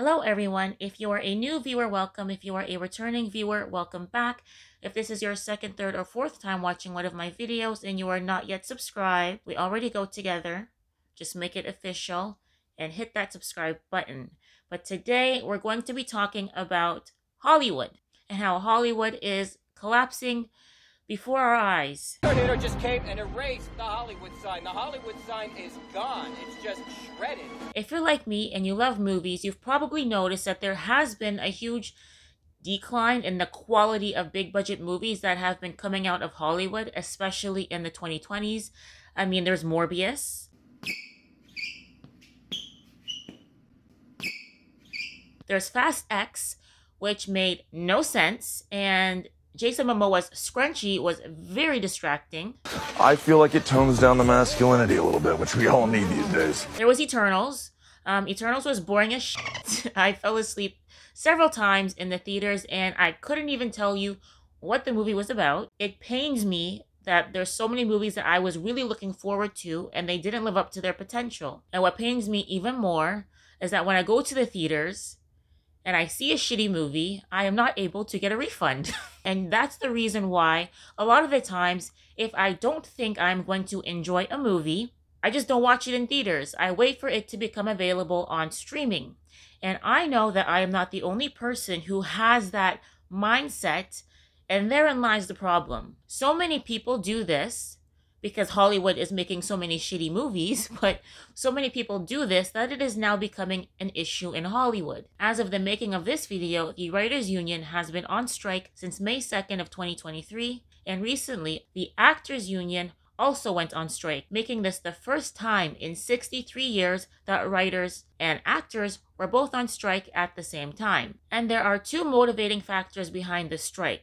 Hello everyone. If you are a new viewer, welcome. If you are a returning viewer, welcome back. If this is your second, third, or fourth time watching one of my videos and you are not yet subscribed, we already go together. Just make it official and hit that subscribe button. But today we're going to be talking about Hollywood and how Hollywood is collapsing before our eyes. A tornado just came and erased the Hollywood sign. The Hollywood sign is gone. It's just shredded. If you're like me and you love movies, you've probably noticed that there has been a huge decline in the quality of big budget movies that have been coming out of Hollywood, especially in the 2020s. I mean, there's Morbius. There's Fast X, which made no sense, and Jason Momoa's Scrunchy was very distracting. I feel like it tones down the masculinity a little bit, which we all need these days. There was Eternals. Eternals was boring as shit. I fell asleep several times in the theaters, and I couldn't even tell you what the movie was about. It pains me that there's so many movies that I was really looking forward to, and they didn't live up to their potential. And what pains me even more is that when I go to the theaters and I see a shitty movie, I am not able to get a refund. And that's the reason why a lot of the times, if I don't think I'm going to enjoy a movie, I just don't watch it in theaters. I wait for it to become available on streaming. And I know that I am not the only person who has that mindset, and therein lies the problem. So many people do this because Hollywood is making so many shitty movies, but so many people do this that it is now becoming an issue in Hollywood. As of the making of this video, the Writers Union has been on strike since May 2nd of 2023, and recently, the Actors Union also went on strike, making this the first time in 63 years that writers and actors were both on strike at the same time. And there are two motivating factors behind the strike.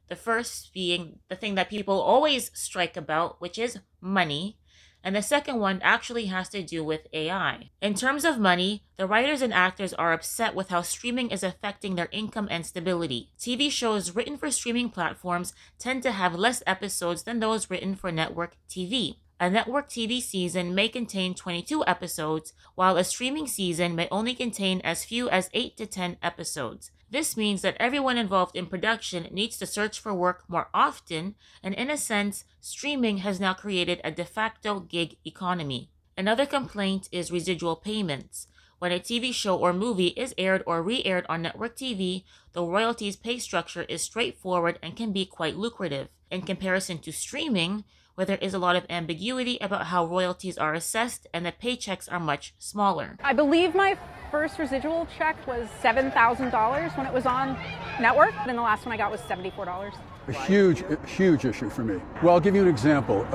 The first being the thing that people always strike about, which is money. And the second one actually has to do with AI. In terms of money, the writers and actors are upset with how streaming is affecting their income and stability. TV shows written for streaming platforms tend to have less episodes than those written for network TV. A network TV season may contain 22 episodes, while a streaming season may only contain as few as 8 to 10 episodes. This means that everyone involved in production needs to search for work more often, and in a sense, streaming has now created a de facto gig economy. Another complaint is residual payments. When a TV show or movie is aired or re-aired on network TV, the royalties pay structure is straightforward and can be quite lucrative. In comparison to streaming, where there is a lot of ambiguity about how royalties are assessed and the paychecks are much smaller. I believe my first residual check was $7,000 when it was on network, and the last one I got was $74. A huge issue for me. Well, I'll give you an example.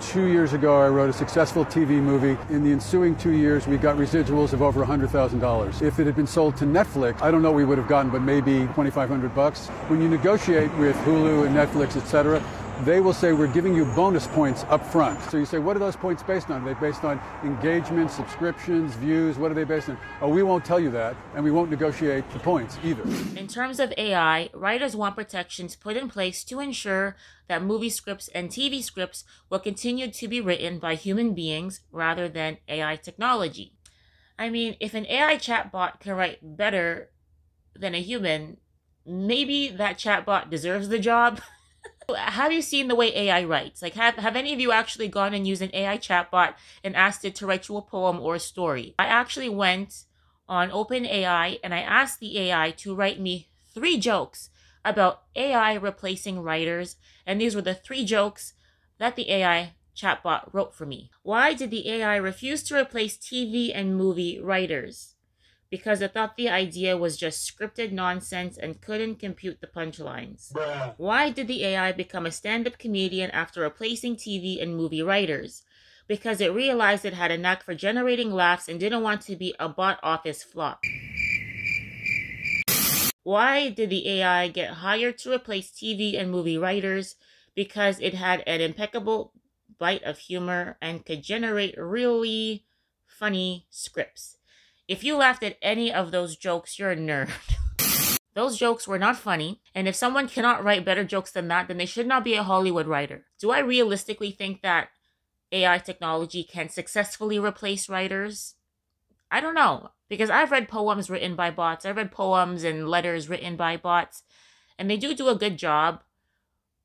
2 years ago, I wrote a successful TV movie. In the ensuing 2 years, we got residuals of over $100,000. If it had been sold to Netflix, I don't know what we would have gotten, but maybe $2,500. When you negotiate with Hulu and Netflix, etc., they will say, we're giving you bonus points up front. So you say, what are those points based on? Are they based on engagement, subscriptions, views? What are they based on? Oh, we won't tell you that, and we won't negotiate the points either. In terms of AI, writers want protections put in place to ensure that movie scripts and TV scripts will continue to be written by human beings rather than AI technology. I mean, if an AI chatbot can write better than a human, maybe that chatbot deserves the job. Have you seen the way AI writes? Like, have any of you actually gone and used an AI chatbot and asked it to write you a poem or a story? I actually went on OpenAI and I asked the AI to write me 3 jokes about AI replacing writers, and these were the 3 jokes that the AI chatbot wrote for me. Why did the AI refuse to replace TV and movie writers? Because it thought the idea was just scripted nonsense and couldn't compute the punchlines. Bruh. Why did the AI become a stand-up comedian after replacing TV and movie writers? Because it realized it had a knack for generating laughs and didn't want to be a bot office flop. Why did the AI get hired to replace TV and movie writers? Because it had an impeccable bite of humor and could generate really funny scripts. If you laughed at any of those jokes, you're a nerd. Those jokes were not funny, and if someone cannot write better jokes than that, then they should not be a Hollywood writer. Do I realistically think that AI technology can successfully replace writers? I don't know, because I've read poems written by bots. I've read poems and letters written by bots, and they do a good job,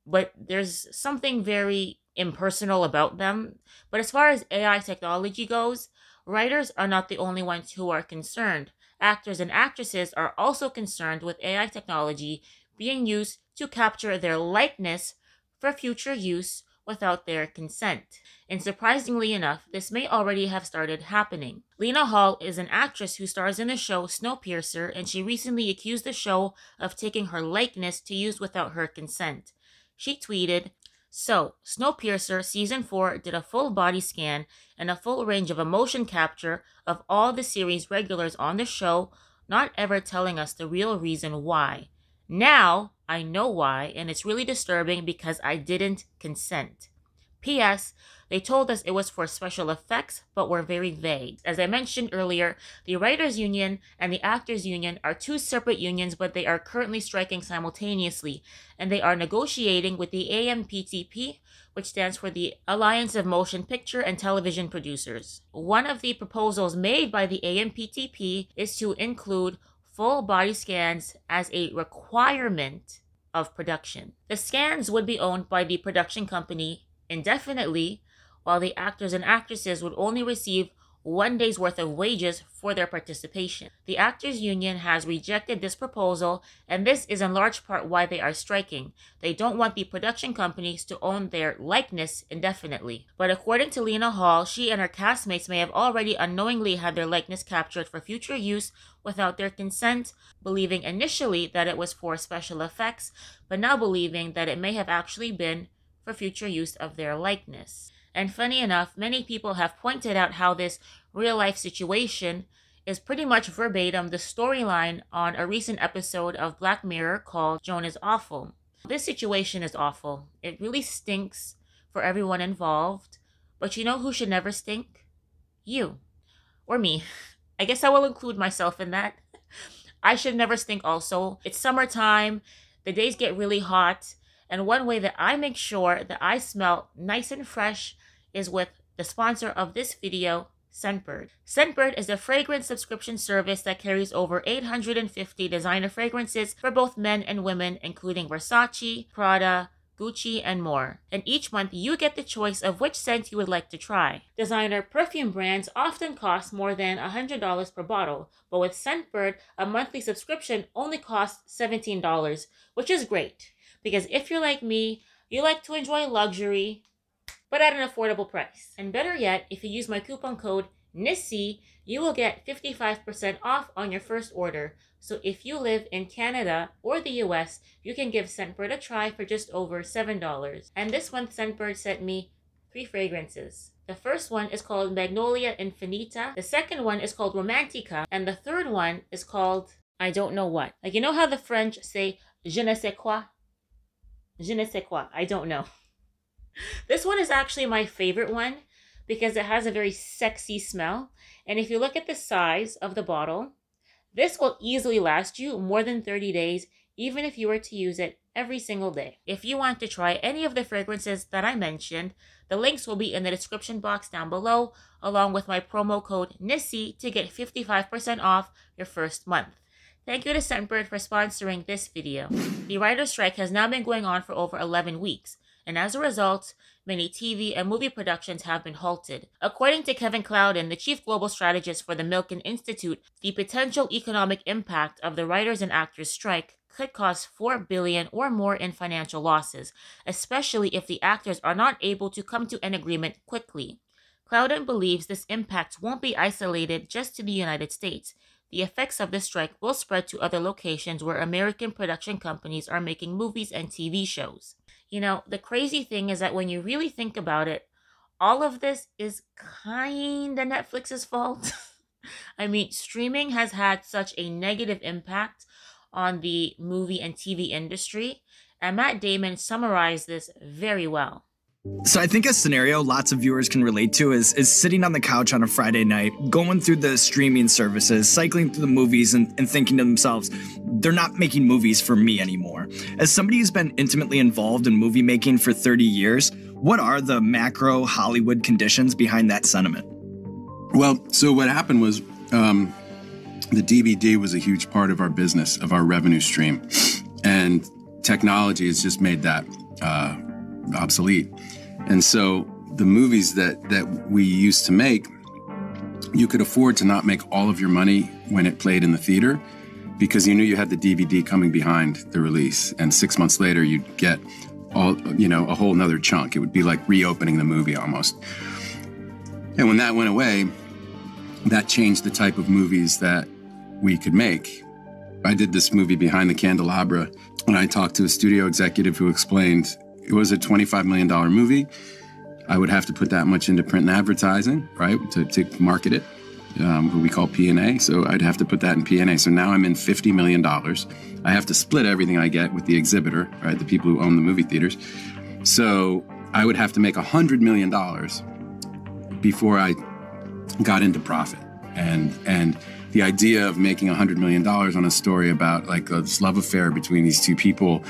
but there's something very impersonal about them. But as far as AI technology goes, writers are not the only ones who are concerned. Actors and actresses are also concerned with AI technology being used to capture their likeness for future use without their consent. And surprisingly enough, this may already have started happening. Lena Hall is an actress who stars in the show Snowpiercer, and she recently accused the show of taking her likeness to use without her consent. She tweeted, "So, Snowpiercer Season 4 did a full body scan and a full range of emotion capture of all the series regulars on the show, not ever telling us the real reason why. Now, I know why, and it's really disturbing because I didn't consent. P.S. They told us it was for special effects, but were very vague." As I mentioned earlier, the Writers Union and the Actors Union are two separate unions, but they are currently striking simultaneously, and they are negotiating with the AMPTP, which stands for the Alliance of Motion Picture and Television Producers. One of the proposals made by the AMPTP is to include full body scans as a requirement of production. The scans would be owned by the production company indefinitely, while the actors and actresses would only receive 1 day's worth of wages for their participation. The Actors Union has rejected this proposal, and this is in large part why they are striking. They don't want the production companies to own their likeness indefinitely. But according to Lena Hall, she and her castmates may have already unknowingly had their likeness captured for future use without their consent, believing initially that it was for special effects, but now believing that it may have actually been for future use of their likeness. And funny enough, many people have pointed out how this real-life situation is pretty much verbatim the storyline on a recent episode of Black Mirror called Joan is Awful. This situation is awful. It really stinks for everyone involved. But you know who should never stink? You. Or me. I guess I will include myself in that. I should never stink also. It's summertime. The days get really hot. And one way that I make sure that I smell nice and fresh is with the sponsor of this video, Scentbird. Scentbird is a fragrance subscription service that carries over 850 designer fragrances for both men and women, including Versace, Prada, Gucci, and more. And each month you get the choice of which scent you would like to try. Designer perfume brands often cost more than $100 per bottle, but with Scentbird, a monthly subscription only costs $17, which is great. Because if you're like me, you like to enjoy luxury, but at an affordable price. And better yet, if you use my coupon code NissCee, you will get 55% off on your first order. So if you live in Canada or the US, you can give Scentbird a try for just over $7. And this month, Scentbird sent me 3 fragrances. The first one is called Magnolia Infinita. The second one is called Romantica. And the third one is called I don't know what. Like, you know how the French say, je ne sais quoi? Je ne sais quoi. I don't know. This one is actually my favorite one because it has a very sexy smell. And if you look at the size of the bottle, this will easily last you more than 30 days, even if you were to use it every single day. If you want to try any of the fragrances that I mentioned, the links will be in the description box down below, along with my promo code NissCee to get 55% off your first month. Thank you to Scentbird for sponsoring this video. The writer's strike has now been going on for over 11 weeks, and as a result, many TV and movie productions have been halted. According to Kevin Clouden, the chief global strategist for the Milken Institute, the potential economic impact of the writers and actors' strike could cost $4 billion or more in financial losses, especially if the actors are not able to come to an agreement quickly. Clouden believes this impact won't be isolated just to the United States. The effects of the strike will spread to other locations where American production companies are making movies and TV shows. You know, the crazy thing is that when you really think about it, all of this is kinda Netflix's fault. I mean, streaming has had such a negative impact on the movie and TV industry, and Matt Damon summarized this very well. So I think a scenario lots of viewers can relate to is sitting on the couch on a Friday night, going through the streaming services, cycling through the movies and thinking to themselves, they're not making movies for me anymore. As somebody who's been intimately involved in movie making for 30 years, what are the macro Hollywood conditions behind that sentiment? Well, so what happened was the DVD was a huge part of our business, of our revenue stream. And technology has just made that obsolete. And so the movies that we used to make, you could afford to not make all of your money when it played in the theater because you knew you had the DVD coming behind the release. And 6 months later, you'd get a whole nother chunk. It would be like reopening the movie almost. And when that went away, that changed the type of movies that we could make. I did this movie Behind the Candelabra, and I talked to a studio executive who explained it was a $25 million movie. I would have to put that much into print and advertising, right, to market it, what we call P&A. So I'd have to put that in P&A. So now I'm in $50 million. I have to split everything I get with the exhibitor, right, the people who own the movie theaters. So I would have to make $100 million before I got into profit. And the idea of making $100 million on a story about like this love affair between these two people,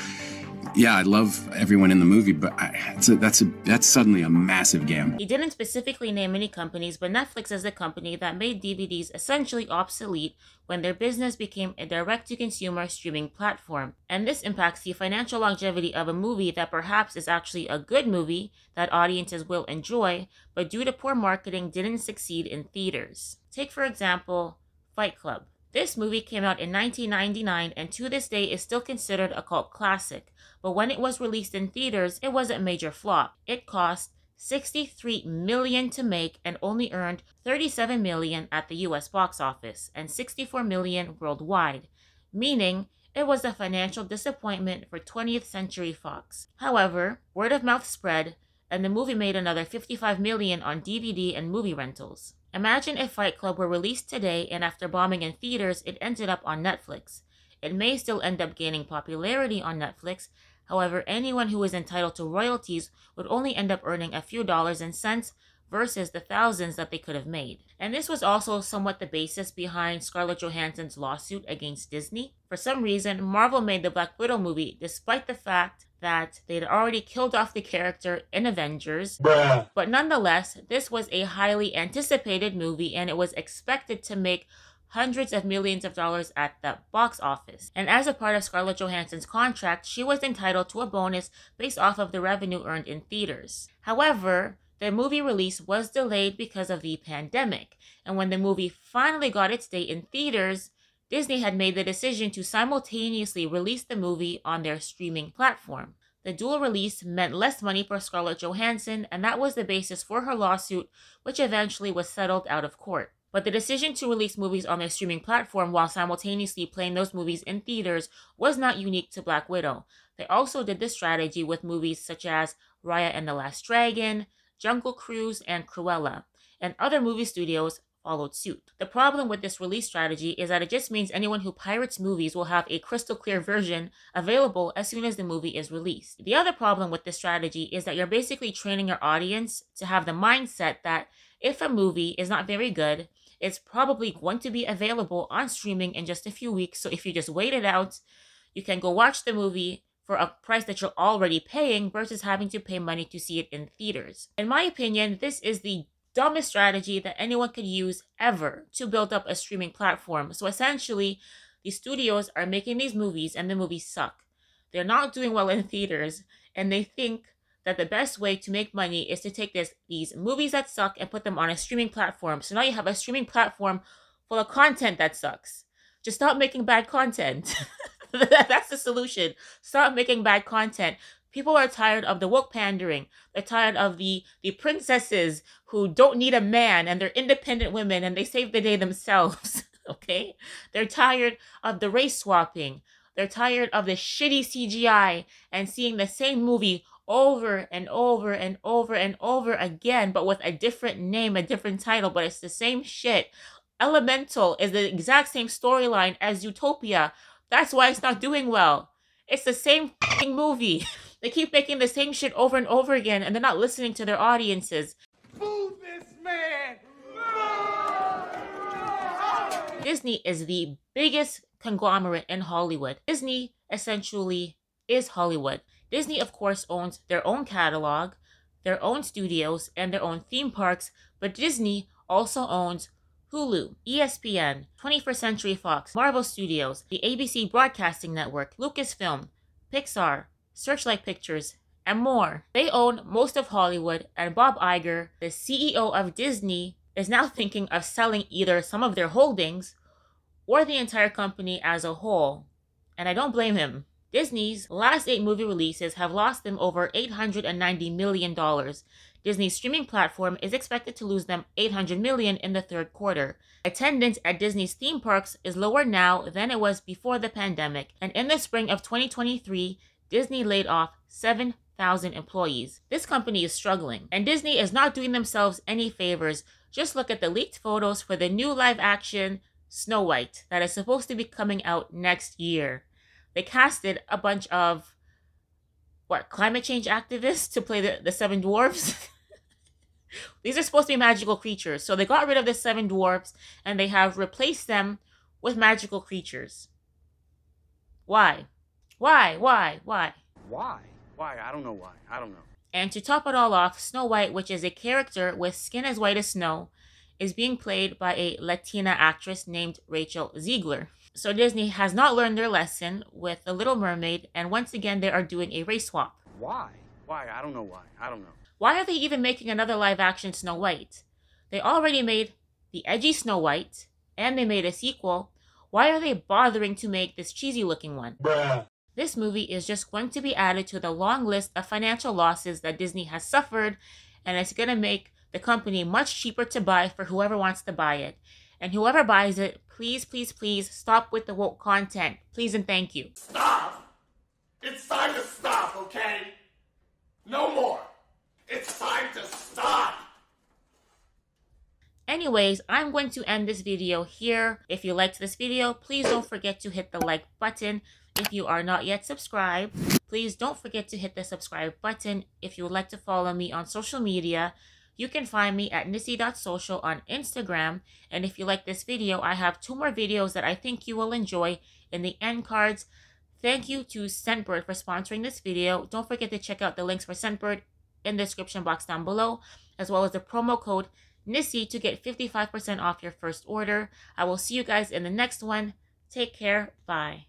yeah, I love everyone in the movie, but that's suddenly a massive gamble. He didn't specifically name any companies, but Netflix is the company that made DVDs essentially obsolete when their business became a direct-to-consumer streaming platform. And this impacts the financial longevity of a movie that perhaps is actually a good movie that audiences will enjoy, but due to poor marketing didn't succeed in theaters. Take, for example, Fight Club. This movie came out in 1999 and to this day is still considered a cult classic, but when it was released in theaters, it was a major flop. It cost $63 million to make and only earned $37 million at the US box office and $64 million worldwide, meaning it was a financial disappointment for 20th Century Fox. However, word of mouth spread and the movie made another $55 million on DVD and movie rentals. Imagine if Fight Club were released today and after bombing in theaters, it ended up on Netflix. It may still end up gaining popularity on Netflix. However, anyone who is entitled to royalties would only end up earning a few dollars and cents versus the thousands that they could have made. And this was also somewhat the basis behind Scarlett Johansson's lawsuit against Disney. For some reason, Marvel made the Black Widow movie despite the fact that they'd already killed off the character in Avengers. Bruh. But nonetheless, this was a highly anticipated movie and it was expected to make hundreds of millions of dollars at the box office. And as a part of Scarlett Johansson's contract, she was entitled to a bonus based off of the revenue earned in theaters. However, the movie release was delayed because of the pandemic. And when the movie finally got its date in theaters, Disney had made the decision to simultaneously release the movie on their streaming platform. The dual release meant less money for Scarlett Johansson, and that was the basis for her lawsuit, which eventually was settled out of court. But the decision to release movies on their streaming platform while simultaneously playing those movies in theaters was not unique to Black Widow. They also did this strategy with movies such as Raya and the Last Dragon, Jungle Cruise, and Cruella, and other movie studios followed suit. The problem with this release strategy is that it just means anyone who pirates movies will have a crystal clear version available as soon as the movie is released. The other problem with this strategy is that you're basically training your audience to have the mindset that if a movie is not very good, it's probably going to be available on streaming in just a few weeks. So if you just wait it out, you can go watch the movie for a price that you're already paying versus having to pay money to see it in theaters. In my opinion, this is the dumbest strategy that anyone could use ever to build up a streaming platform. So essentially, the studios are making these movies and the movies suck. They're not doing well in theaters and they think that the best way to make money is to take these movies that suck and put them on a streaming platform. So now you have a streaming platform full of content that sucks. Just stop making bad content. That's the solution. Stop making bad content. People are tired of the woke pandering. They're tired of the princesses who don't need a man and they're independent women and they save the day themselves. Okay? They're tired of the race swapping. They're tired of the shitty CGI and seeing the same movie over and over and over and over again, but with a different name, a different title, but it's the same shit. Elemental is the exact same storyline as Utopia. That's why it's not doing well. It's the same movie. They keep making the same shit over and over again, and they're not listening to their audiences. Boo this man! Disney is the biggest conglomerate in Hollywood. Disney essentially is Hollywood. Disney, of course, owns their own catalog, their own studios, and their own theme parks, but Disney also owns Hulu, ESPN, 21st Century Fox, Marvel Studios, the ABC Broadcasting Network, Lucasfilm, Pixar, Searchlight Pictures, and more. They own most of Hollywood, and Bob Iger, the CEO of Disney, is now thinking of selling either some of their holdings or the entire company as a whole. And I don't blame him. Disney's last 8 movie releases have lost them over $890 million. Disney's streaming platform is expected to lose them $800 million in the third quarter. Attendance at Disney's theme parks is lower now than it was before the pandemic, and in the spring of 2023, Disney laid off 7,000 employees. This company is struggling, and Disney is not doing themselves any favors. Just look at the leaked photos for the new live-action Snow White that is supposed to be coming out next year. They casted a bunch of, climate change activists to play the 7 dwarfs? These are supposed to be magical creatures. So they got rid of the 7 dwarfs and they have replaced them with magical creatures. Why? Why? Why? Why? I don't know why. I don't know. And to top it all off, Snow White, which is a character with skin as white as snow, is being played by a Latina actress named Rachel Ziegler. So Disney has not learned their lesson with The Little Mermaid, and once again they are doing a race swap. Why? I don't know why. I don't know. Why are they even making another live-action Snow White? They already made the edgy Snow White, and they made a sequel. Why are they bothering to make this cheesy-looking one? Bruh. This movie is just going to be added to the long list of financial losses that Disney has suffered, and it's going to make the company much cheaper to buy for whoever wants to buy it. And whoever buys it, please, please, please stop with the woke content. Please and thank you. Stop! It's time to stop, okay? No more. It's time to stop! Anyways, I'm going to end this video here. If you liked this video, please don't forget to hit the like button. If you are not yet subscribed, please don't forget to hit the subscribe button. If you would like to follow me on social media, you can find me at NissCee.Social on Instagram. And if you like this video, I have 2 more videos that I think you will enjoy in the end cards. Thank you to Scentbird for sponsoring this video. Don't forget to check out the links for Scentbird in the description box down below, as well as the promo code NissCee to get 55% off your first order. I will see you guys in the next one. Take care. Bye.